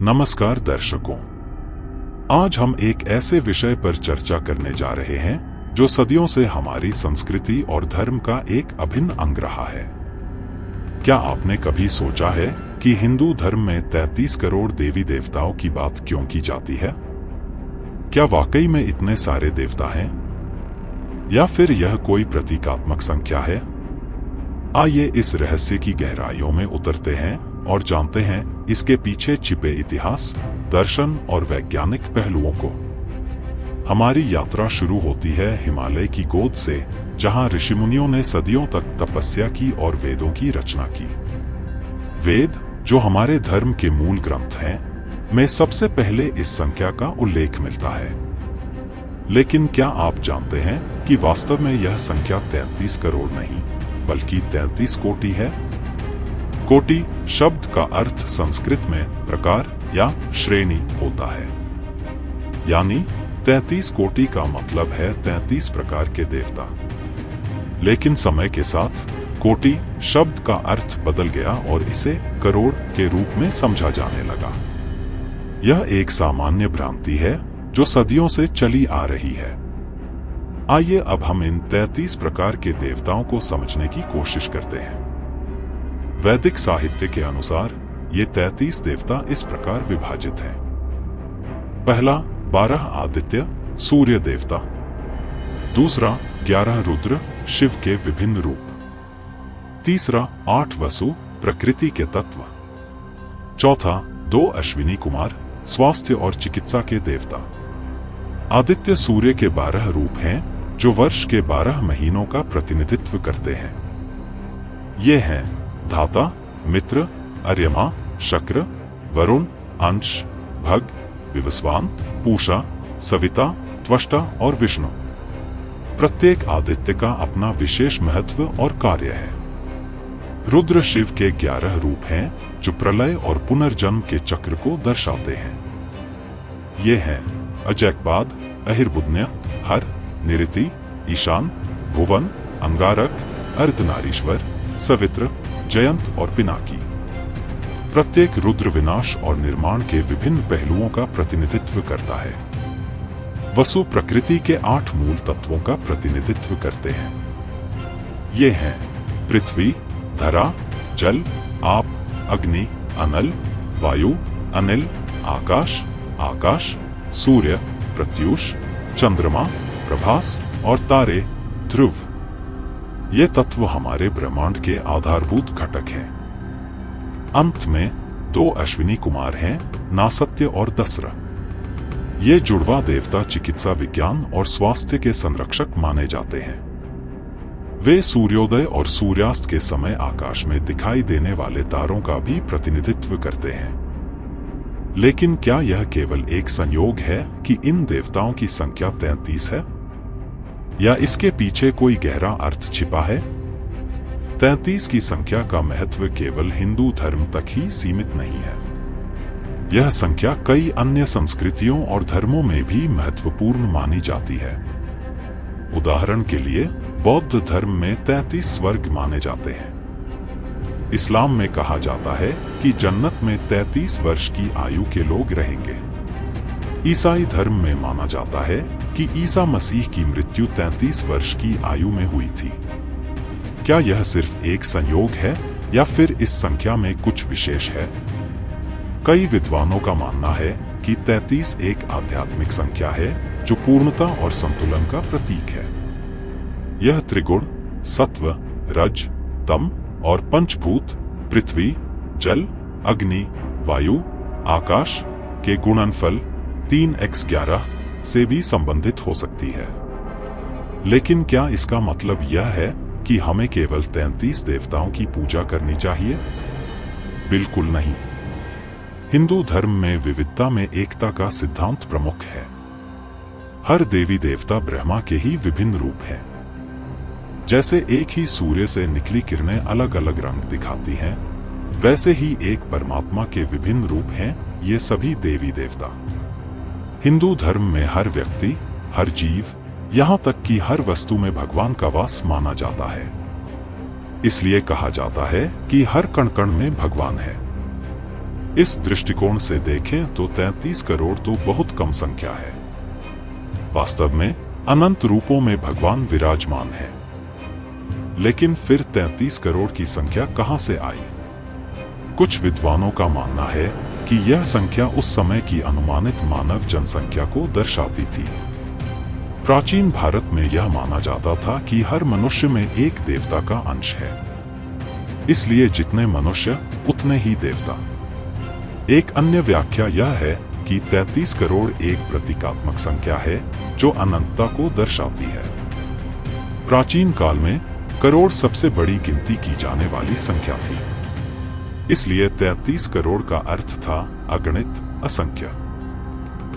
नमस्कार दर्शकों, आज हम एक ऐसे विषय पर चर्चा करने जा रहे हैं जो सदियों से हमारी संस्कृति और धर्म का एक अभिन्न अंग रहा है। क्या आपने कभी सोचा है कि हिंदू धर्म में 33 करोड़ देवी देवताओं की बात क्यों की जाती है? क्या वाकई में इतने सारे देवता हैं? या फिर यह कोई प्रतीकात्मक संख्या है? आइए इस रहस्य की गहराइयों में उतरते हैं और जानते हैं इसके पीछे छिपे इतिहास, दर्शन और वैज्ञानिक पहलुओं को। हमारी यात्रा शुरू होती है हिमालय की गोद से, जहां ऋषिमुनियों ने सदियों तक तपस्या की और वेदों की रचना की। वेद, जो हमारे धर्म के मूल ग्रंथ हैं, में सबसे पहले इस संख्या का उल्लेख मिलता है। लेकिन क्या आप जानते हैं कि वास्तव में यह संख्या 33 करोड़ नहीं, बल्कि 33 कोटि है? कोटि शब्द का अर्थ संस्कृत में प्रकार या श्रेणी होता है। यानी 33 कोटि का मतलब है 33 प्रकार के देवता। लेकिन समय के साथ कोटि शब्द का अर्थ बदल गया और इसे करोड़ के रूप में समझा जाने लगा। यह एक सामान्य भ्रांति है जो सदियों से चली आ रही है। आइए अब हम इन 33 प्रकार के देवताओं को समझने की कोशिश करते हैं। वैदिक साहित्य के अनुसार ये 33 देवता इस प्रकार विभाजित हैं। पहला 12 आदित्य सूर्य देवता, दूसरा 11 रुद्र शिव के विभिन्न रूप, तीसरा 8 वसु प्रकृति के तत्व, चौथा 2 अश्विनी कुमार स्वास्थ्य और चिकित्सा के देवता। आदित्य सूर्य के 12 रूप हैं जो वर्ष के 12 महीनों का प्रतिनिधित्व करते हैं। ये हैं धाता, मित्र, अर्यमा, शक्र, वरुण, अंश, भग, विवस्वान, पूषा, सविता, त्वष्टा और विष्णु। प्रत्येक आदित्य का अपना विशेष महत्व और कार्य है। रुद्र शिव के 11 रूप हैं जो प्रलय और पुनर्जन्म के चक्र को दर्शाते हैं। ये हैं अजैकबाद, अहिर्बुद्न्य, हर, निरति, ईशान, भुवन, अंगारक, अर्धनारीश्वर, सवित्र, जयंत और पिनाकी। प्रत्येक रुद्र विनाश और निर्माण के विभिन्न पहलुओं का प्रतिनिधित्व करता है। वसु प्रकृति के 8 मूल तत्वों का प्रतिनिधित्व करते हैं। ये हैं पृथ्वी, धरा, जल, आप, अग्नि, अनल, वायु, अनिल, आकाश, आकाश, सूर्य, प्रत्यूष, चंद्रमा, प्रभास और तारे, ध्रुव। ये तत्व हमारे ब्रह्मांड के आधारभूत घटक हैं। अंत में 2 अश्विनी कुमार हैं, नासत्य और दसरा। ये जुड़वा देवता चिकित्सा विज्ञान और स्वास्थ्य के संरक्षक माने जाते हैं। वे सूर्योदय और सूर्यास्त के समय आकाश में दिखाई देने वाले तारों का भी प्रतिनिधित्व करते हैं। लेकिन क्या यह केवल एक संयोग है कि इन देवताओं की संख्या 33 है, या इसके पीछे कोई गहरा अर्थ छिपा है? 33 की संख्या का महत्व केवल हिंदू धर्म तक ही सीमित नहीं है। यह संख्या कई अन्य संस्कृतियों और धर्मों में भी महत्वपूर्ण मानी जाती है। उदाहरण के लिए बौद्ध धर्म में 33 स्वर्ग माने जाते हैं। इस्लाम में कहा जाता है कि जन्नत में 33 वर्ष की आयु के लोग रहेंगे। ईसाई धर्म में माना जाता है कि ईसा मसीह की मृत्यु 33 वर्ष की आयु में हुई थी। क्या यह सिर्फ एक संयोग है या फिर इस संख्या में कुछ विशेष है? कई विद्वानों का मानना है कि 33 एक आध्यात्मिक संख्या है जो पूर्णता और संतुलन का प्रतीक है। यह त्रिगुण सत्व, रज, तम और पंचभूत पृथ्वी, जल, अग्नि, वायु, आकाश के गुणनफल 3x11 से भी संबंधित हो सकती है। लेकिन क्या इसका मतलब यह है कि हमें केवल 33 देवताओं की पूजा करनी चाहिए? बिल्कुल नहीं। हिंदू धर्म में विविधता में एकता का सिद्धांत प्रमुख है। हर देवी देवता ब्रह्मा के ही विभिन्न रूप हैं। जैसे एक ही सूर्य से निकली किरणें अलग अलग रंग दिखाती हैं, वैसे ही एक परमात्मा के विभिन्न रूप हैं ये सभी देवी देवता। हिंदू धर्म में हर व्यक्ति, हर जीव, यहाँ तक कि हर वस्तु में भगवान का वास माना जाता है। इसलिए कहा जाता है कि हर कण कण में भगवान है। इस दृष्टिकोण से देखें तो 33 करोड़ तो बहुत कम संख्या है। वास्तव में अनंत रूपों में भगवान विराजमान है। लेकिन फिर 33 करोड़ की संख्या कहां से आई? कुछ विद्वानों का मानना है कि यह संख्या उस समय की अनुमानित मानव जनसंख्या को दर्शाती थी। प्राचीन भारत में यह माना जाता था कि हर मनुष्य में एक देवता का अंश है, इसलिए जितने मनुष्य उतने ही देवता। एक अन्य व्याख्या यह है कि 33 करोड़ एक प्रतीकात्मक संख्या है जो अनंतता को दर्शाती है। प्राचीन काल में करोड़ सबसे बड़ी गिनती की जाने वाली संख्या थी, इसलिए 33 करोड़ का अर्थ था अगणित, असंख्य।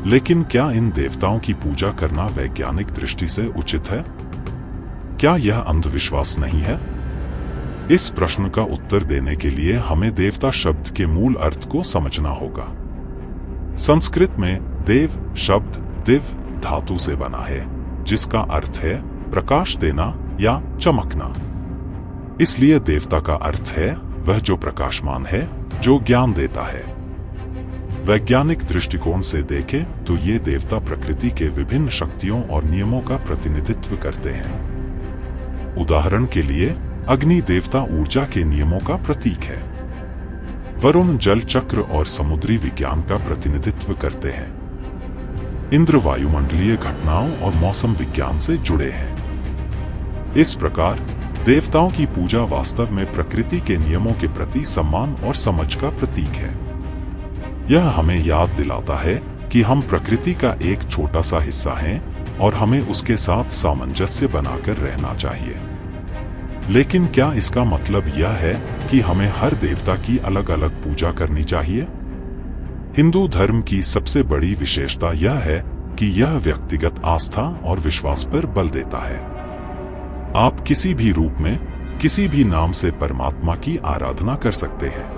लेकिन क्या इन देवताओं की पूजा करना वैज्ञानिक दृष्टि से उचित है? क्या यह अंधविश्वास नहीं है? इस प्रश्न का उत्तर देने के लिए हमें देवता शब्द के मूल अर्थ को समझना होगा। संस्कृत में देव शब्द दिव धातु से बना है, जिसका अर्थ है प्रकाश देना या चमकना। इसलिए देवता का अर्थ है वह जो प्रकाशमान है, जो ज्ञान देता है। वैज्ञानिक दृष्टिकोण से देखें तो ये देवता प्रकृति के विभिन्न शक्तियों और नियमों का प्रतिनिधित्व करते हैं। उदाहरण के लिए अग्नि देवता ऊर्जा के नियमों का प्रतीक है। वरुण जल चक्र और समुद्री विज्ञान का प्रतिनिधित्व करते हैं। इंद्र वायुमंडलीय घटनाओं और मौसम विज्ञान से जुड़े हैं। इस प्रकार देवताओं की पूजा वास्तव में प्रकृति के नियमों के प्रति सम्मान और समझ का प्रतीक है। यह हमें याद दिलाता है कि हम प्रकृति का एक छोटा सा हिस्सा हैं और हमें उसके साथ सामंजस्य बनाकर रहना चाहिए। लेकिन क्या इसका मतलब यह है कि हमें हर देवता की अलग अलग पूजा करनी चाहिए? हिंदू धर्म की सबसे बड़ी विशेषता यह है कि यह व्यक्तिगत आस्था और विश्वास पर बल देता है। आप किसी भी रूप में, किसी भी नाम से परमात्मा की आराधना कर सकते हैं।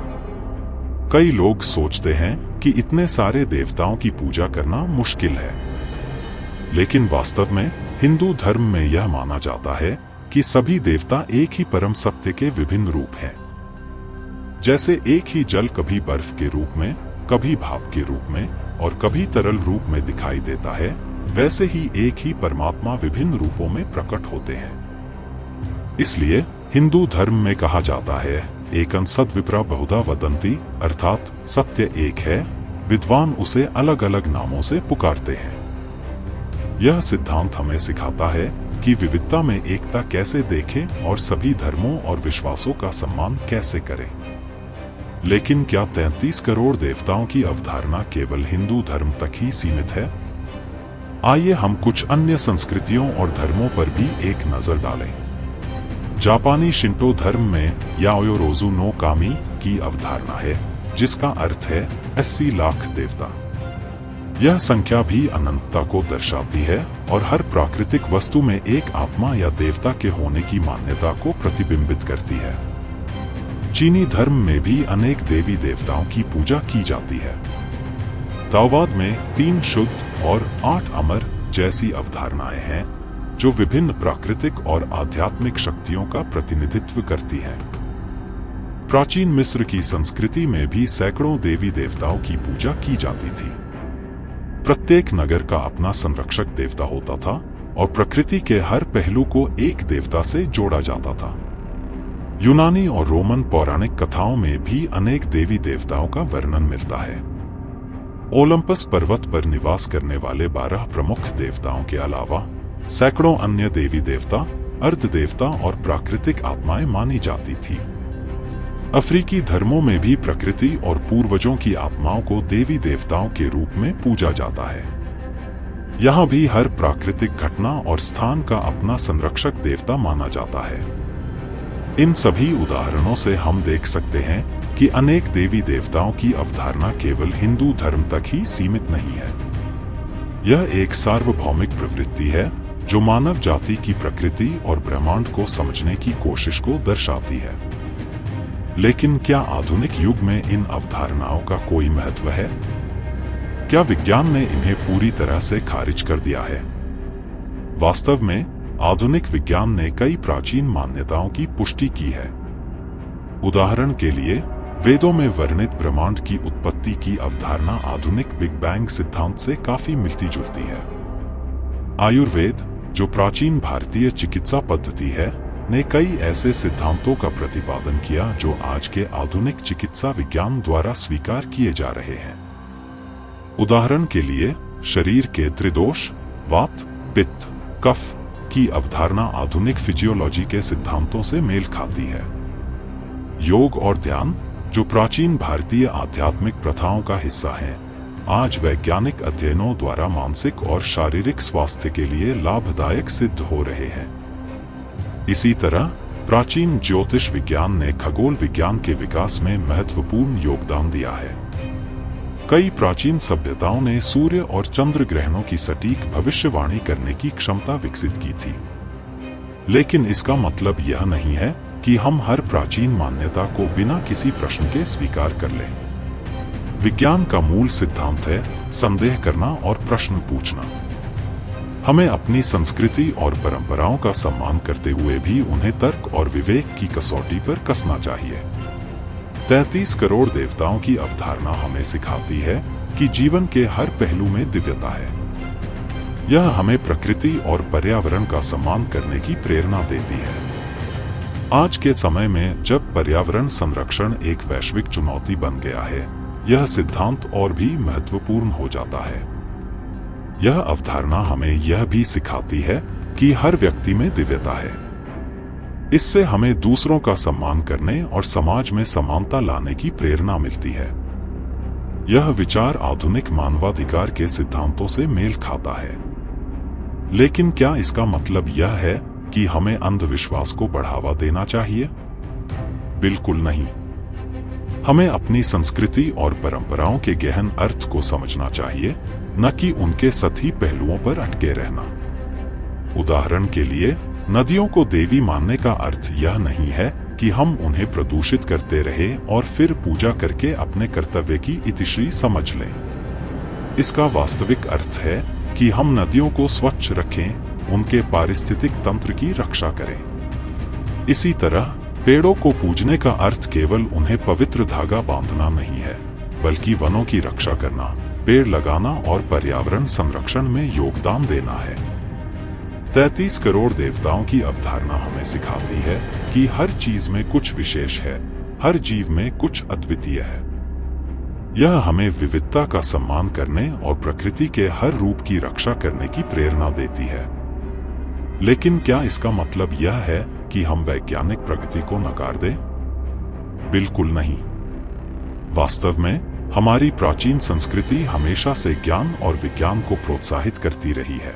कई लोग सोचते हैं कि इतने सारे देवताओं की पूजा करना मुश्किल है, लेकिन वास्तव में हिंदू धर्म में यह माना जाता है कि सभी देवता एक ही परम सत्य के विभिन्न रूप हैं। जैसे एक ही जल कभी बर्फ के रूप में, कभी भाप के रूप में और कभी तरल रूप में दिखाई देता है, वैसे ही एक ही परमात्मा विभिन्न रूपों में प्रकट होते हैं। इसलिए हिंदू धर्म में कहा जाता है, एकं सद्विप्रा बहुधा वदन्ति, अर्थात सत्य एक है, विद्वान उसे अलग अलग नामों से पुकारते हैं। यह सिद्धांत हमें सिखाता है कि विविधता में एकता कैसे देखें और सभी धर्मों और विश्वासों का सम्मान कैसे करें। लेकिन क्या 33 करोड़ देवताओं की अवधारणा केवल हिंदू धर्म तक ही सीमित है? आइए हम कुछ अन्य संस्कृतियों और धर्मों पर भी एक नजर डालें। जापानी शिंटो धर्म में याओयोरोजु नो कामी की अवधारणा है, जिसका अर्थ है 80 लाख देवता। यह संख्या भी अनंतता को दर्शाती है और हर प्राकृतिक वस्तु में एक आत्मा या देवता के होने की मान्यता को प्रतिबिंबित करती है। चीनी धर्म में भी अनेक देवी देवताओं की पूजा की जाती है। ताओवाद में 3 शुद्ध और 8 अमर जैसी अवधारणाएं हैं, जो विभिन्न प्राकृतिक और आध्यात्मिक शक्तियों का प्रतिनिधित्व करती हैं। प्राचीन मिस्र की संस्कृति में भी सैकड़ों देवी देवताओं की पूजा की जाती थी। प्रत्येक नगर का अपना संरक्षक देवता होता था और प्रकृति के हर पहलू को एक देवता से जोड़ा जाता था। यूनानी और रोमन पौराणिक कथाओं में भी अनेक देवी देवताओं का वर्णन मिलता है। ओलंपस पर्वत पर निवास करने वाले 12 प्रमुख देवताओं के अलावा सैकड़ों अन्य देवी देवता, अर्ध देवता और प्राकृतिक आत्माएं मानी जाती थी। अफ्रीकी धर्मों में भी प्रकृति और पूर्वजों की आत्माओं को देवी देवताओं के रूप में पूजा जाता है। यहाँ भी हर प्राकृतिक घटना और स्थान का अपना संरक्षक देवता माना जाता है। इन सभी उदाहरणों से हम देख सकते हैं कि अनेक देवी देवताओं की अवधारणा केवल हिंदू धर्म तक ही सीमित नहीं है। यह एक सार्वभौमिक प्रवृत्ति है जो मानव जाति की प्रकृति और ब्रह्मांड को समझने की कोशिश को दर्शाती है। लेकिन क्या आधुनिक युग में इन अवधारणाओं का कोई महत्व है? क्या विज्ञान ने इन्हें पूरी तरह से खारिज कर दिया है? वास्तव में आधुनिक विज्ञान ने कई प्राचीन मान्यताओं की पुष्टि की है। उदाहरण के लिए वेदों में वर्णित ब्रह्मांड की उत्पत्ति की अवधारणा आधुनिक बिग बैंग सिद्धांत से काफी मिलती जुलती है। आयुर्वेद, जो प्राचीन भारतीय चिकित्सा पद्धति है, ने कई ऐसे सिद्धांतों का प्रतिपादन किया जो आज के आधुनिक चिकित्सा विज्ञान द्वारा स्वीकार किए जा रहे हैं। उदाहरण के लिए, शरीर के त्रिदोष वात, पित्त, कफ की अवधारणा आधुनिक फिजियोलॉजी के सिद्धांतों से मेल खाती है। योग और ध्यान, जो प्राचीन भारतीय आध्यात्मिक प्रथाओं का हिस्सा हैं, आज वैज्ञानिक अध्ययनों द्वारा मानसिक और शारीरिक स्वास्थ्य के लिए लाभदायक सिद्ध हो रहे हैं। इसी तरह प्राचीन ज्योतिष विज्ञान ने खगोल विज्ञान के विकास में महत्वपूर्ण योगदान दिया है। कई प्राचीन सभ्यताओं ने सूर्य और चंद्र ग्रहणों की सटीक भविष्यवाणी करने की क्षमता विकसित की थी। लेकिन इसका मतलब यह नहीं है कि हम हर प्राचीन मान्यता को बिना किसी प्रश्न के स्वीकार कर लें। विज्ञान का मूल सिद्धांत है संदेह करना और प्रश्न पूछना। हमें अपनी संस्कृति और परंपराओं का सम्मान करते हुए भी उन्हें तर्क और विवेक की कसौटी पर कसना चाहिए। 33 करोड़ देवताओं की अवधारणा हमें सिखाती है कि जीवन के हर पहलू में दिव्यता है। यह हमें प्रकृति और पर्यावरण का सम्मान करने की प्रेरणा देती है। आज के समय में जब पर्यावरण संरक्षण एक वैश्विक चुनौती बन गया है, यह सिद्धांत और भी महत्वपूर्ण हो जाता है। यह अवधारणा हमें यह भी सिखाती है कि हर व्यक्ति में दिव्यता है। इससे हमें दूसरों का सम्मान करने और समाज में समानता लाने की प्रेरणा मिलती है। यह विचार आधुनिक मानवाधिकार के सिद्धांतों से मेल खाता है। लेकिन क्या इसका मतलब यह है कि हमें अंधविश्वास को बढ़ावा देना चाहिए? बिल्कुल नहीं। हमें अपनी संस्कृति और परंपराओं के गहन अर्थ को समझना चाहिए, न कि उनके सतही पहलुओं पर अटके रहना। उदाहरण के लिए, नदियों को देवी मानने का अर्थ यह नहीं है कि हम उन्हें प्रदूषित करते रहें और फिर पूजा करके अपने कर्तव्य की इतिश्री समझ लें। इसका वास्तविक अर्थ है कि हम नदियों को स्वच्छ रखें, उनके पारिस्थितिक तंत्र की रक्षा करें। इसी तरह पेड़ों को पूजने का अर्थ केवल उन्हें पवित्र धागा बांधना नहीं है, बल्कि वनों की रक्षा करना, पेड़ लगाना और पर्यावरण संरक्षण में योगदान देना है। 33 करोड़ देवताओं की अवधारणा हमें सिखाती है कि हर चीज में कुछ विशेष है, हर जीव में कुछ अद्वितीय है। यह हमें विविधता का सम्मान करने और प्रकृति के हर रूप की रक्षा करने की प्रेरणा देती है। लेकिन क्या इसका मतलब यह है कि हम वैज्ञानिक प्रगति को नकार दें? बिल्कुल नहीं। वास्तव में हमारी प्राचीन संस्कृति हमेशा से ज्ञान और विज्ञान को प्रोत्साहित करती रही है।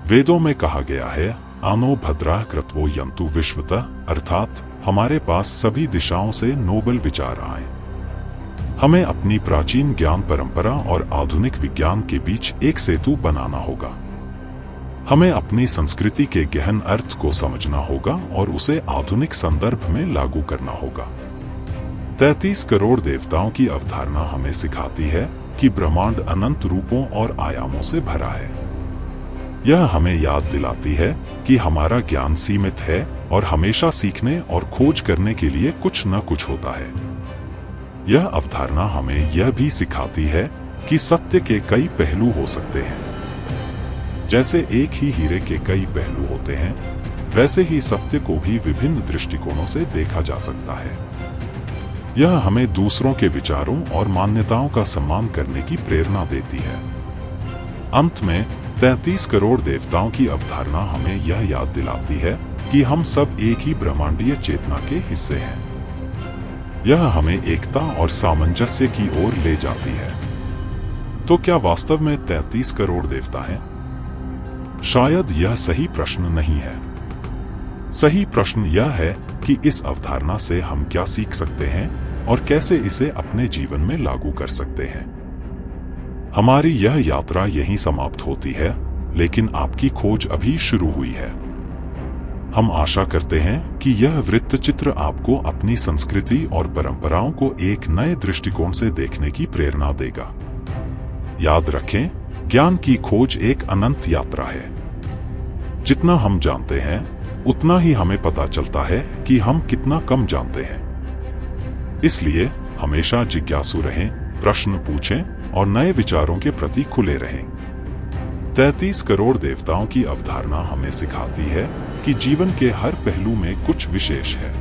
वेदों में कहा गया है, आनो भद्राः क्रत्वो यन्तु विश्वतः, अर्थात हमारे पास सभी दिशाओं से नोबल विचार आए। हमें अपनी प्राचीन ज्ञान परंपरा और आधुनिक विज्ञान के बीच एक सेतु बनाना होगा। हमें अपनी संस्कृति के गहन अर्थ को समझना होगा और उसे आधुनिक संदर्भ में लागू करना होगा। 33 करोड़ देवताओं की अवधारणा हमें सिखाती है कि ब्रह्मांड अनंत रूपों और आयामों से भरा है। यह हमें याद दिलाती है कि हमारा ज्ञान सीमित है और हमेशा सीखने और खोज करने के लिए कुछ न कुछ होता है। यह अवधारणा हमें यह भी सिखाती है कि सत्य के कई पहलू हो सकते हैं। जैसे एक ही हीरे के कई पहलू होते हैं, वैसे ही सत्य को भी विभिन्न दृष्टिकोणों से देखा जा सकता है। यह हमें दूसरों के विचारों और मान्यताओं का सम्मान करने की प्रेरणा देती है। अंत में 33 करोड़ देवताओं की अवधारणा हमें यह याद दिलाती है कि हम सब एक ही ब्रह्मांडीय चेतना के हिस्से हैं। यह हमें एकता और सामंजस्य की ओर ले जाती है। तो क्या वास्तव में 33 करोड़ देवता हैं? शायद यह सही प्रश्न नहीं है। सही प्रश्न यह है कि इस अवधारणा से हम क्या सीख सकते हैं और कैसे इसे अपने जीवन में लागू कर सकते हैं। हमारी यह यात्रा यहीं समाप्त होती है, लेकिन आपकी खोज अभी शुरू हुई है। हम आशा करते हैं कि यह वृत्तचित्र आपको अपनी संस्कृति और परंपराओं को एक नए दृष्टिकोण से देखने की प्रेरणा देगा। याद रखें, ज्ञान की खोज एक अनंत यात्रा है। जितना हम जानते हैं, उतना ही हमें पता चलता है कि हम कितना कम जानते हैं। इसलिए हमेशा जिज्ञासु रहें, प्रश्न पूछें और नए विचारों के प्रति खुले रहें। 33 करोड़ देवताओं की अवधारणा हमें सिखाती है कि जीवन के हर पहलू में कुछ विशेष है।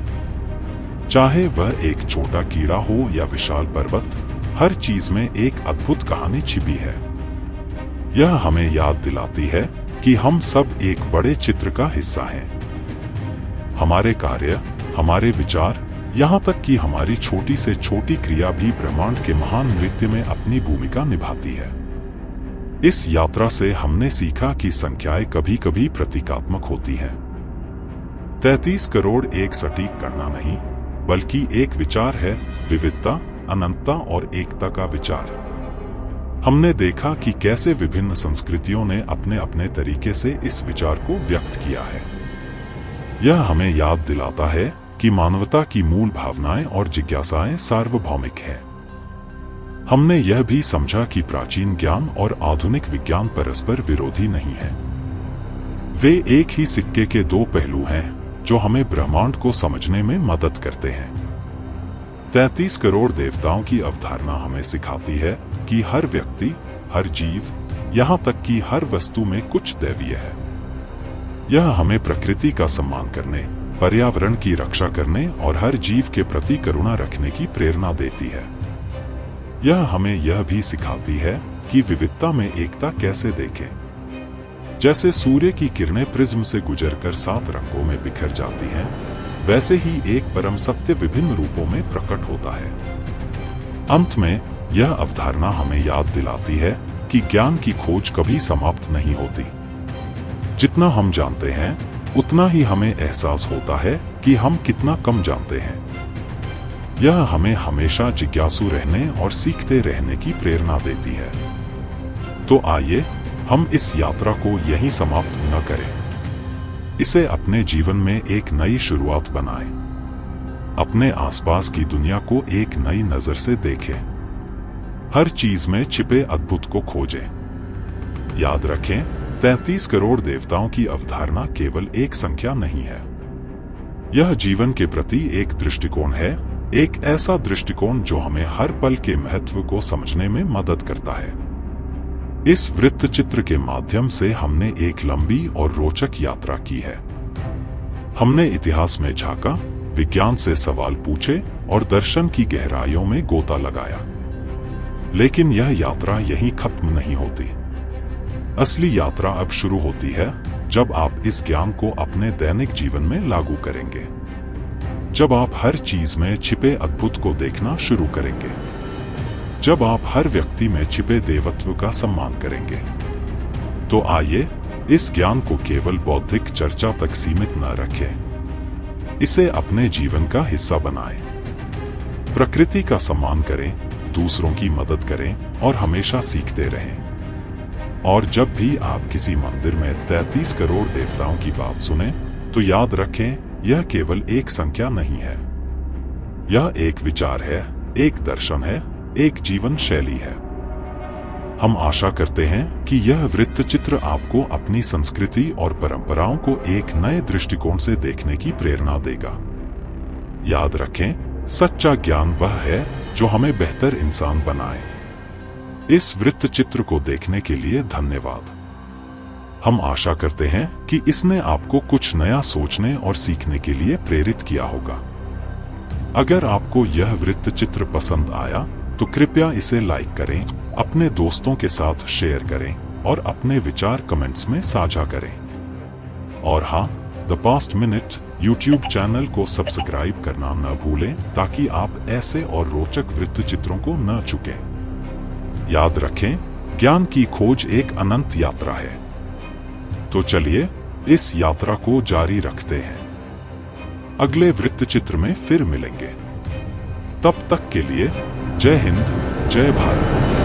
चाहे वह एक छोटा कीड़ा हो या विशाल पर्वत, हर चीज में एक अद्भुत कहानी छिपी है। यह हमें याद दिलाती है कि हम सब एक बड़े चित्र का हिस्सा हैं। हमारे कार्य, हमारे विचार, यहाँ तक कि हमारी छोटी से छोटी क्रिया भी ब्रह्मांड के महान नृत्य में अपनी भूमिका निभाती है। इस यात्रा से हमने सीखा कि संख्याएं कभी कभी प्रतीकात्मक होती हैं। 33 करोड़ एक सटीक गणना नहीं, बल्कि एक विचार है, विविधता, अनंतता और एकता का विचार। हमने देखा कि कैसे विभिन्न संस्कृतियों ने अपने अपने तरीके से इस विचार को व्यक्त किया है। यह हमें याद दिलाता है कि मानवता की मूल भावनाएं और जिज्ञासाएं सार्वभौमिक हैं। हमने यह भी समझा कि प्राचीन ज्ञान और आधुनिक विज्ञान परस्पर विरोधी नहीं है। वे एक ही सिक्के के दो पहलू हैं जो हमें ब्रह्मांड को समझने में मदद करते हैं। 33 करोड़ देवताओं की अवधारणा हमें सिखाती है कि हर व्यक्ति, हर जीव, यहाँ तक कि हर वस्तु में कुछ दैवीय है। यह हमें प्रकृति का सम्मान करने, पर्यावरण की रक्षा करने और हर जीव के प्रति करुणा रखने की प्रेरणा देती है। यह हमें यह भी सिखाती है कि विविधता में एकता कैसे देखें। जैसे सूर्य की किरणें प्रिज्म से गुजरकर 7 रंगों में बिखर जाती हैं, वैसे ही एक परम सत्य विभिन्न रूपों में प्रकट होता है। अंत में यह अवधारणा हमें याद दिलाती है कि ज्ञान की खोज कभी समाप्त नहीं होती। जितना हम जानते हैं, उतना ही हमें एहसास होता है कि हम कितना कम जानते हैं। यह हमें हमेशा जिज्ञासु रहने और सीखते रहने की प्रेरणा देती है। तो आइए हम इस यात्रा को यहीं समाप्त न करें। इसे अपने जीवन में एक नई शुरुआत बनाएं। अपने आसपास की दुनिया को एक नई नजर से देखें। हर चीज में छिपे अद्भुत को खोजें। याद रखें, 33 करोड़ देवताओं की अवधारणा केवल एक संख्या नहीं है। यह जीवन के प्रति एक दृष्टिकोण है, एक ऐसा दृष्टिकोण जो हमें हर पल के महत्व को समझने में मदद करता है। इस वृत्त चित्र के माध्यम से हमने एक लंबी और रोचक यात्रा की है। हमने इतिहास में झांका, विज्ञान से सवाल पूछे और दर्शन की गहराइयों में गोता लगाया। लेकिन यह यात्रा यहीं खत्म नहीं होती। असली यात्रा अब शुरू होती है जब आप इस ज्ञान को अपने दैनिक जीवन में लागू करेंगे। जब आप हर चीज में छिपे अद्भुत को देखना शुरू करेंगे। जब आप हर व्यक्ति में छिपे देवत्व का सम्मान करेंगे। तो आइए इस ज्ञान को केवल बौद्धिक चर्चा तक सीमित न रखें। इसे अपने जीवन का हिस्सा बनाएं। प्रकृति का सम्मान करें, दूसरों की मदद करें और हमेशा सीखते रहें। और जब भी आप किसी मंदिर में 33 करोड़ देवताओं की बात सुने, तो याद रखें, यह केवल एक संख्या नहीं है। यह एक विचार है, एक दर्शन है, एक जीवन शैली है। हम आशा करते हैं कि यह वृत्त चित्र आपको अपनी संस्कृति और परंपराओं को एक नए दृष्टिकोण से देखने की प्रेरणा देगा। याद रखें, सच्चा ज्ञान वह है जो हमें बेहतर इंसान बनाए। इस वृत्त चित्र को देखने के लिए धन्यवाद। हम आशा करते हैं कि इसने आपको कुछ नया सोचने और सीखने के लिए प्रेरित किया होगा। अगर आपको यह वृत्त चित्र पसंद आया तो कृपया इसे लाइक करें, अपने दोस्तों के साथ शेयर करें और अपने विचार कमेंट्स में साझा करें। और हाँ, the past minute YouTube channel को सब्सक्राइब करना न भूलें ताकि आप ऐसे और रोचक वृत्त चित्रों को न चुकें। याद रखें, ज्ञान की खोज एक अनंत यात्रा है। तो चलिए इस यात्रा को जारी रखते हैं। अगले वृत्त चित्र में फिर मिलेंगे। तब तक के लिए जय हिंद, जय भारत।